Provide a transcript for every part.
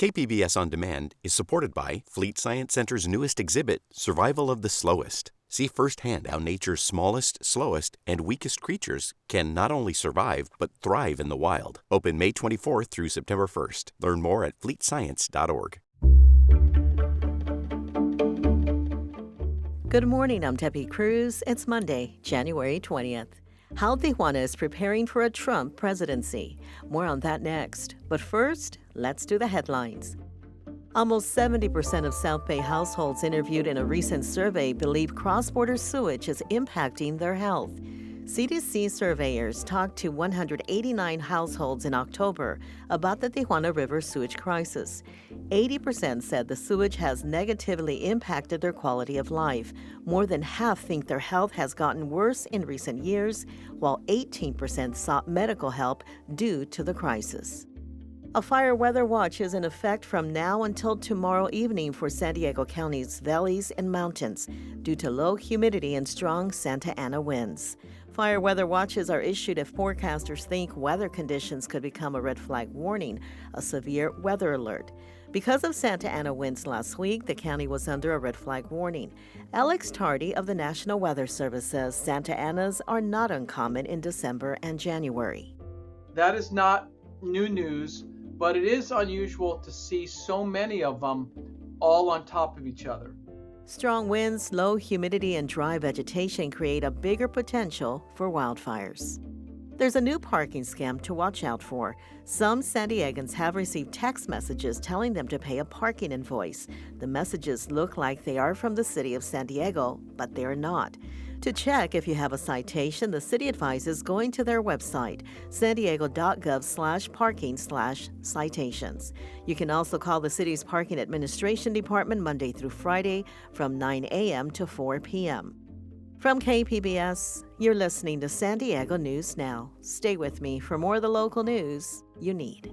KPBS On Demand is supported by Fleet Science Center's newest exhibit, Survival of the Slowest. See firsthand how nature's smallest, slowest, and weakest creatures can not only survive, but thrive in the wild. Open May 24th through September 1st. Learn more at fleetscience.org. Good morning, I'm Debbie Cruz. It's Monday, January 20th. How Tijuana is preparing for a Trump presidency. More on that next. But first, let's do the headlines. Almost 70% of South Bay households interviewed in a recent survey believe cross-border sewage is impacting their health. CDC surveyors talked to 189 households in October about the Tijuana River sewage crisis. 80% said the sewage has negatively impacted their quality of life. More than half think their health has gotten worse in recent years, while 18% sought medical help due to the crisis. A fire weather watch is in effect from now until tomorrow evening for San Diego County's valleys and mountains due to low humidity and strong Santa Ana winds. Fire weather watches are issued if forecasters think weather conditions could become a red flag warning, a severe weather alert. Because of Santa Ana winds last week, the county was under a red flag warning. Alex Tardy of the National Weather Service says Santa Anas are not uncommon in December and January. That is not new news, but it is unusual to see so many of them all on top of each other. Strong winds, low humidity, and dry vegetation create a bigger potential for wildfires. There's a new parking scam to watch out for. Some San Diegans have received text messages telling them to pay a parking invoice. The messages look like they are from the city of San Diego, but they are not. To check if you have a citation, the city advises going to their website, sandiego.gov/parking/citations. You can also call the city's Parking Administration Department Monday through Friday from 9 a.m. to 4 p.m. From KPBS, you're listening to San Diego News Now. Stay with me for more of the local news you need.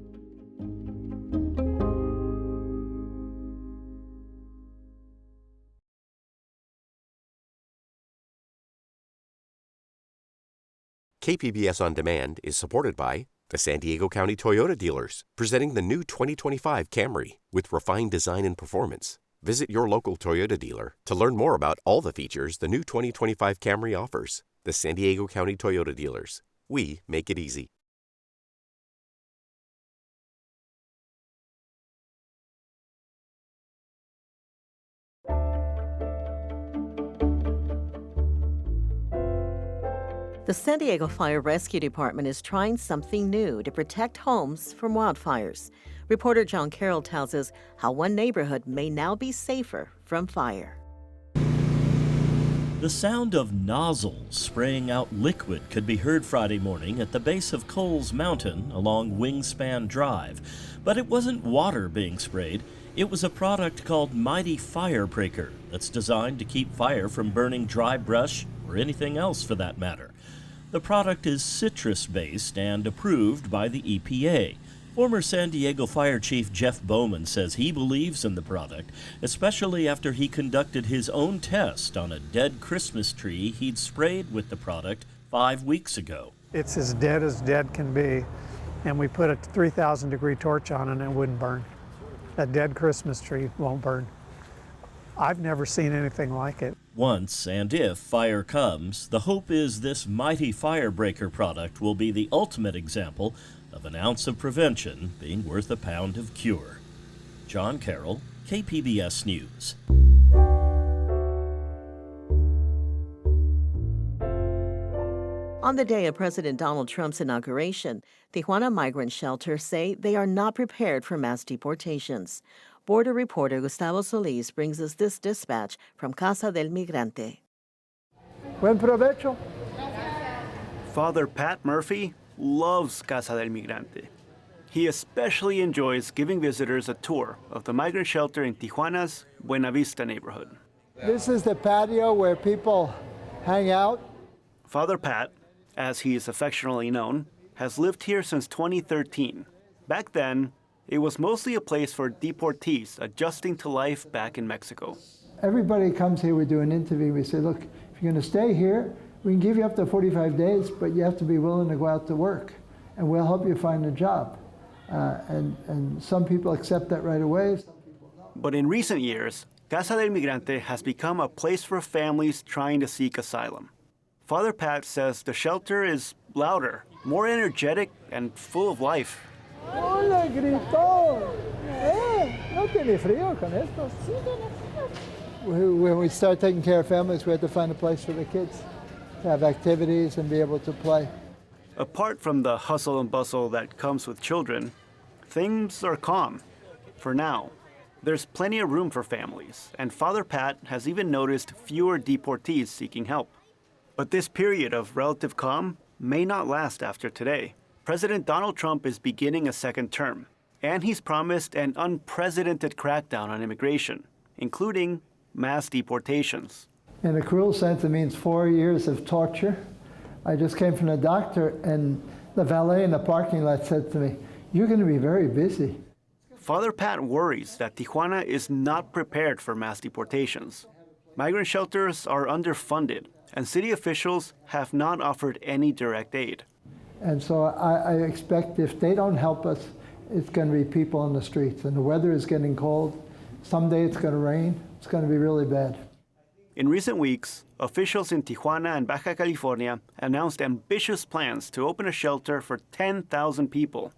KPBS On Demand is supported by the San Diego County Toyota dealers, presenting the new 2025 Camry with refined design and performance. Visit your local Toyota dealer to learn more about all the features the new 2025 Camry offers. The San Diego County Toyota dealers. We make it easy. The San Diego Fire Rescue Department is trying something new to protect homes from wildfires. Reporter John Carroll tells us how one neighborhood may now be safer from fire. The sound of nozzles spraying out liquid could be heard Friday morning at the base of Coles Mountain along Wingspan Drive. But it wasn't water being sprayed. It was a product called Mighty Firebreaker that's designed to keep fire from burning dry brush or anything else for that matter. The product is citrus-based and approved by the EPA. Former San Diego Fire Chief Jeff Bowman says he believes in the product, especially after he conducted his own test on a dead Christmas tree he'd sprayed with the product 5 weeks ago. It's as dead can be, and we put a 3,000-degree torch on it and it wouldn't burn. A dead Christmas tree won't burn. I've never seen anything like it. Once and if fire comes, the hope is this Mighty Firebreaker product will be the ultimate example of an ounce of prevention being worth a pound of cure. John Carroll, KPBS News. On the day of President Donald Trump's inauguration, Tijuana migrant shelters say they are not prepared for mass deportations. Border reporter Gustavo Solis brings us this dispatch from Casa del Migrante. Buen provecho. Father Pat Murphy loves Casa del Migrante. He especially enjoys giving visitors a tour of the migrant shelter in Tijuana's Buena Vista neighborhood. This is the patio where people hang out. Father Pat, as he is affectionately known, has lived here since 2013. Back then, it was mostly a place for deportees adjusting to life back in Mexico. Everybody comes here, we do an interview, we say, look, if you're gonna stay here, we can give you up to 45 days, but you have to be willing to go out to work, and we'll help you find a job. And some people accept that right away. But in recent years, Casa del Migrante has become a place for families trying to seek asylum. Father Pat says the shelter is louder, more energetic, and full of life. Hola, gritón. ¿No tiene frío con esto? When we start taking care of families, we have to find a place for the kids to have activities and be able to play. Apart from the hustle and bustle that comes with children, things are calm, for now. There's plenty of room for families, and Father Pat has even noticed fewer deportees seeking help. But this period of relative calm may not last after today. President Donald Trump is beginning a second term, and he's promised an unprecedented crackdown on immigration, including mass deportations. In a cruel sense, it means 4 years of torture. I just came from the doctor, and the valet in the parking lot said to me, "You're going to be very busy." Father Pat worries that Tijuana is not prepared for mass deportations. Migrant shelters are underfunded, and city officials have not offered any direct aid. And so I expect if they don't help us, it's going to be people on the streets. And the weather is getting cold. Someday it's going to rain. It's going to be really bad. In recent weeks, officials in Tijuana and Baja California announced ambitious plans to open a shelter for 10,000 people.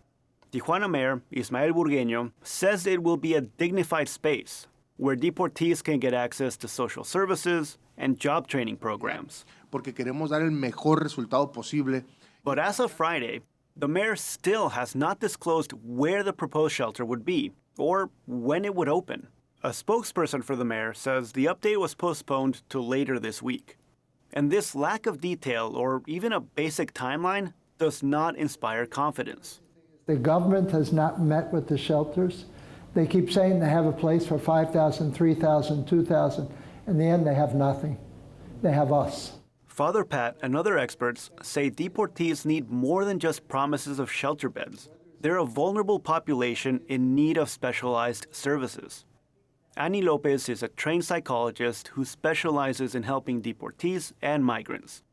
Tijuana Mayor Ismael Burgueño says it will be a dignified space where deportees can get access to social services and job training programs. Porque queremos dar el mejor resultado posible. But as of Friday, the mayor still has not disclosed where the proposed shelter would be or when it would open. A spokesperson for the mayor says the update was postponed to later this week. And this lack of detail or even a basic timeline does not inspire confidence. The government has not met with the shelters. They keep saying they have a place for 5,000, 3,000, 2,000. In the end, they have nothing. They have us. Father Pat and other experts say deportees need more than just promises of shelter beds. They're a vulnerable population in need of specialized services. Annie Lopez is a trained psychologist who specializes in helping deportees and migrants.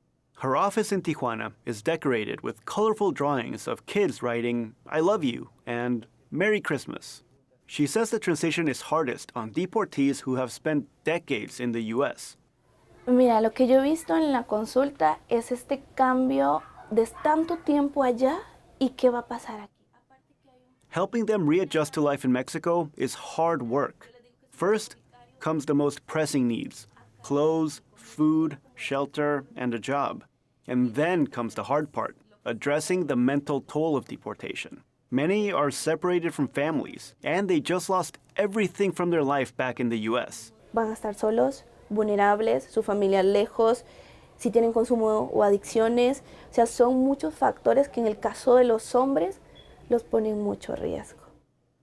Her office in Tijuana is decorated with colorful drawings of kids writing, "I love you," and "Merry Christmas." She says the transition is hardest on deportees who have spent decades in the U.S. Mira, lo que yo he visto en la consulta es este cambio de tanto tiempo allá y qué va a pasar aquí. Helping them readjust to life in Mexico is hard work. First comes the most pressing needs: clothes, food, shelter, and a job. And then comes the hard part, addressing the mental toll of deportation. Many are separated from families, and they just lost everything from their life back in the U.S. Van a estar solos, vulnerables, su familia lejos, si tienen consumo o adicciones. O sea, son muchos factores que en el caso de los hombres los ponen mucho riesgo.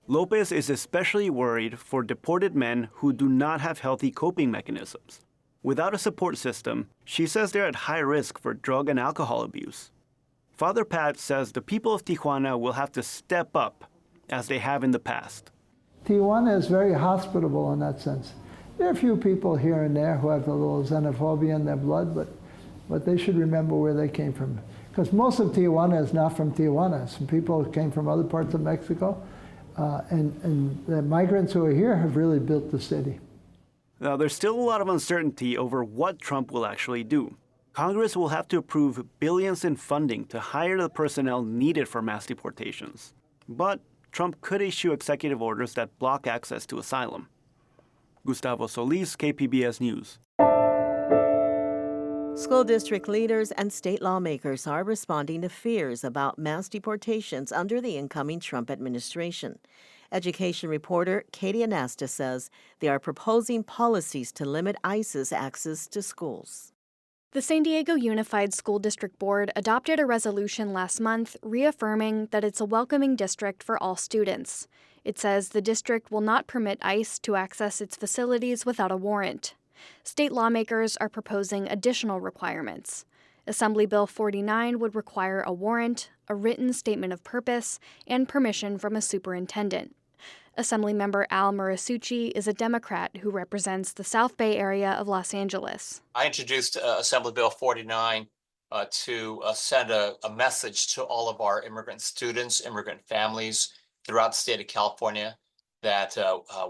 Lopez is especially worried for deported men who do not have healthy coping mechanisms. Without a support system, she says they're at high risk for drug and alcohol abuse. Father Pat says the people of Tijuana will have to step up, as they have in the past. Tijuana is very hospitable in that sense. There are a few people here and there who have a little xenophobia in their blood, but they should remember where they came from. Because most of Tijuana is not from Tijuana. Some people came from other parts of Mexico, and the migrants who are here have really built the city. Now, there's still a lot of uncertainty over what Trump will actually do. Congress will have to approve billions in funding to hire the personnel needed for mass deportations. But Trump could issue executive orders that block access to asylum. Gustavo Solis, KPBS News. School district leaders and state lawmakers are responding to fears about mass deportations under the incoming Trump administration. Education reporter Katie Anasta says they are proposing policies to limit ICE's access to schools. The San Diego Unified School District Board adopted a resolution last month reaffirming that it's a welcoming district for all students. It says the district will not permit ICE to access its facilities without a warrant. State lawmakers are proposing additional requirements. Assembly Bill 49 would require a warrant, a written statement of purpose, and permission from a superintendent. Assemblymember Al Murasucci is a Democrat who represents the South Bay area of Los Angeles. I introduced Assembly Bill 49 to send a message to all of our immigrant students, immigrant families, throughout the state of California that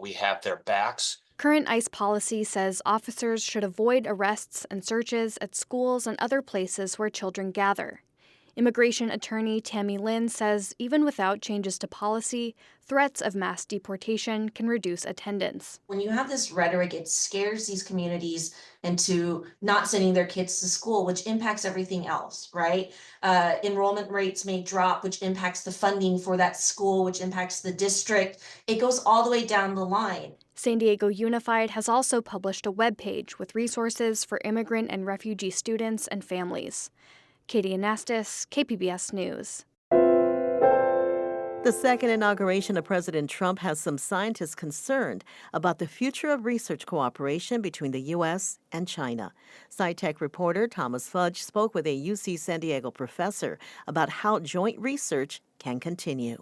we have their backs. Current ICE policy says officers should avoid arrests and searches at schools and other places where children gather. Immigration attorney Tammy Lynn says even without changes to policy, threats of mass deportation can reduce attendance. When you have this rhetoric, it scares these communities into not sending their kids to school, which impacts everything else, right? Enrollment rates may drop, which impacts the funding for that school, which impacts the district. It goes all the way down the line. San Diego Unified has also published a webpage with resources for immigrant and refugee students and families. Katie Anastas, KPBS News. The second inauguration of President Trump has some scientists concerned about the future of research cooperation between the U.S. and China. SciTech reporter Thomas Fudge spoke with a UC San Diego professor about how joint research can continue.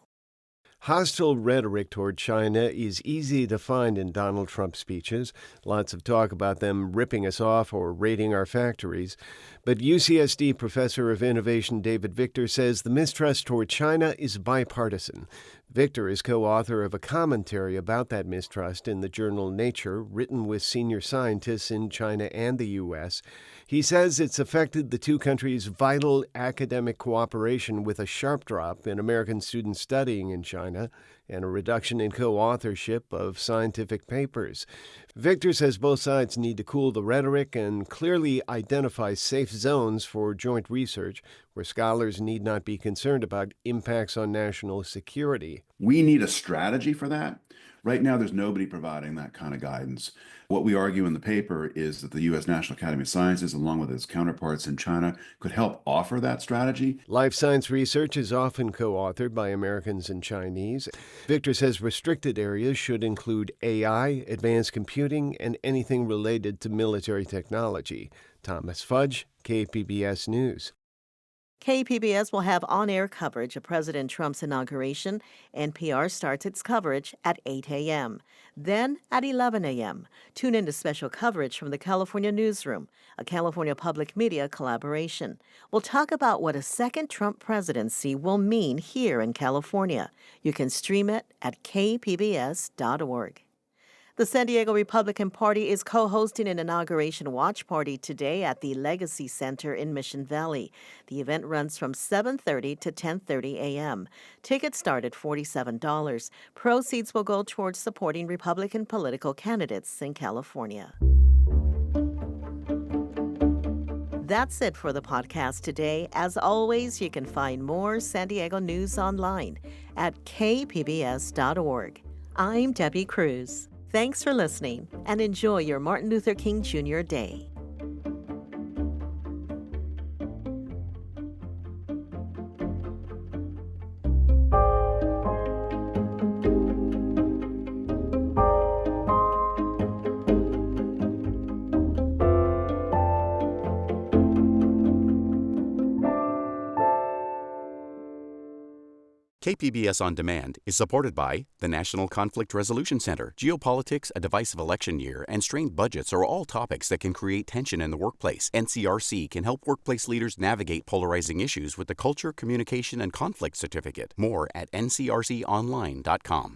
Hostile rhetoric toward China is easy to find in Donald Trump speeches. Lots of talk about them ripping us off or raiding our factories. But UCSD professor of innovation David Victor says the mistrust toward China is bipartisan. Victor is co-author of a commentary about that mistrust in the journal Nature, written with senior scientists in China and the U.S. He says it's affected the two countries' vital academic cooperation with a sharp drop in American students studying in China and a reduction in co-authorship of scientific papers. Victor says both sides need to cool the rhetoric and clearly identify safe zones for joint research where scholars need not be concerned about impacts on national security. We need a strategy for that. Right now, there's nobody providing that kind of guidance. What we argue in the paper is that the U.S. National Academy of Sciences, along with its counterparts in China, could help offer that strategy. Life science research is often co-authored by Americans and Chinese. Victor says restricted areas should include AI, advanced computing, and anything related to military technology. Thomas Fudge, KPBS News. KPBS will have on-air coverage of President Trump's inauguration. NPR starts its coverage at 8 a.m., then at 11 a.m. Tune in to special coverage from the California Newsroom, a California Public Media collaboration. We'll talk about what a second Trump presidency will mean here in California. You can stream it at kpbs.org. The San Diego Republican Party is co-hosting an inauguration watch party today at the Legacy Center in Mission Valley. The event runs from 7:30 to 10:30 a.m. Tickets start at $47. Proceeds will go towards supporting Republican political candidates in California. That's it for the podcast today. As always, you can find more San Diego news online at kpbs.org. I'm Debbie Cruz. Thanks for listening, and enjoy your Martin Luther King Jr. Day. KPBS On Demand is supported by the National Conflict Resolution Center. Geopolitics, a divisive election year, and strained budgets are all topics that can create tension in the workplace. NCRC can help workplace leaders navigate polarizing issues with the Culture, Communication, and Conflict Certificate. More at ncrconline.com.